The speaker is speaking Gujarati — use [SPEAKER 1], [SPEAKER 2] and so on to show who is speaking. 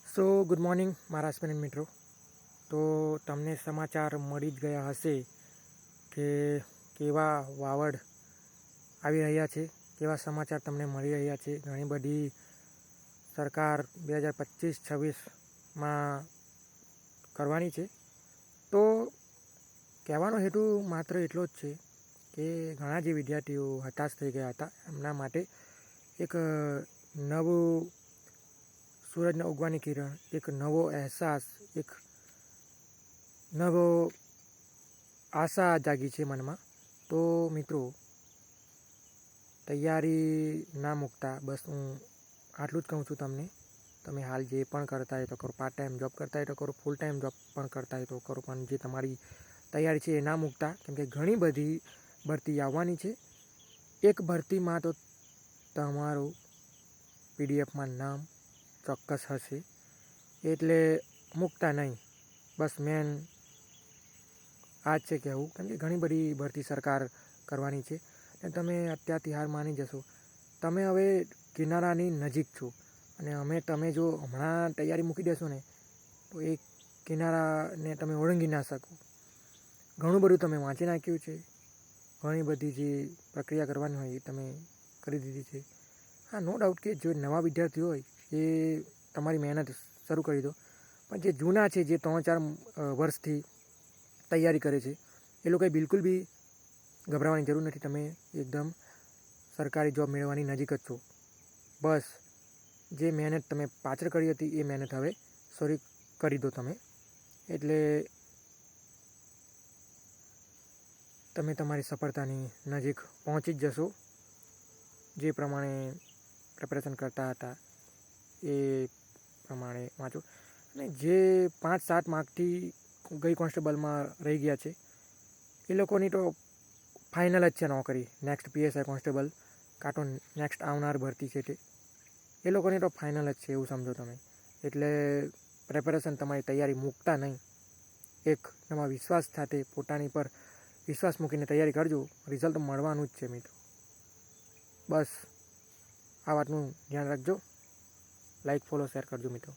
[SPEAKER 1] સો ગુડ મોર્નિંગ મારા સ્ટુડન્ટ મિત્રો. તો તમને સમાચાર મળી જ ગયા હશે કે કેવા વાવડ આવી રહ્યા છે, કેવા સમાચાર તમને મળી રહ્યા છે. ઘણી બધી સરકાર 2025-26માં કરવાની છે. તો કહેવાનો હેતુ માત્ર એટલો જ છે કે ઘણા જે વિદ્યાર્થીઓ હતાશ થઈ ગયા હતા એમના માટે એક નવું સૂરજના ઉગવાની કિરણ, એક નવો અહેસાસ, એક નવો આશા જાગી છે મનમાં. તો મિત્રો, તૈયારી ના મૂકતા બસ હું આટલું જ કહું છું તમને. તમે હાલ જે પણ કરતા હોય તો કરો, પાર્ટ ટાઈમ જોબ કરતા હોય તો કરો, ફૂલ ટાઈમ જોબ પણ કરતા હોય તો કરો, પણ જે તમારી તૈયારી છે એ ના મૂકતા, કેમકે ઘણી બધી ભરતી આવવાની છે. એક ભરતીમાં તો તમારું પીડીએફમાં નામ ચોક્કસ હશે, એટલે મૂકતા નહીં. બસ મેન આ જ છે કહેવું, કેમ કે ઘણી બધી ભરતી સરકાર કરવાની છે અને તમે અત્યારથી હાર માની જશો. તમે હવે કિનારાની નજીક છો અને તમે જો હમણાં તૈયારી મૂકી દેશો ને તો એ કિનારાને તમે ઓળંગી ના શકો. ઘણું બધું તમે વાંચી નાખ્યું છે, ઘણી બધી જે પ્રક્રિયા કરવાની હોય એ તમે કરી દીધી છે. હા, નો ડાઉટ કે જો નવા વિદ્યાર્થીઓ હોય એ તમારી મહેનત શરૂ કરી દો, પણ જે જૂના છે, જે 3-4 વર્ષથી તૈયારી કરે છે, એ લોકોએ બિલકુલ બી ગભરાવાની જરૂર નથી. તમે એકદમ સરકારી જોબ મેળવવાની નજીક જ છો. બસ જે મહેનત તમે પાછળ કરી હતી એ મહેનત હવે શરૂ કરી દો તમે, એટલે તમે તમારી સફળતાની નજીક પહોંચી જ જશો. જે પ્રમાણે પ્રિપેરેશન કરતા હતા એ પ્રમાણે વાંચો. અને જે 5-7 માર્કથી ગઈ કોન્સ્ટેબલમાં રહી ગયા છે એ લોકોની તો ફાઇનલ જ છે નોકરી. નેક્સ્ટ પીએસઆઈ કોન્સ્ટેબલ કાં તો નેક્સ્ટ આવનાર ભરતી છે તે એ લોકોની તો ફાઇનલ જ છે, એવું સમજો તમે. એટલે પ્રિપેરેશન, તમારી તૈયારી મૂકતા નહીં. એક નવા વિશ્વાસ સાથે પોતાની પર વિશ્વાસ મૂકીને તૈયારી કરજો. રિઝલ્ટ મળવાનું જ છે મિત્રો. બસ આ વાતનું ધ્યાન રાખજો. લાઈક, ફોલો, શેર કરજો મિત્રો.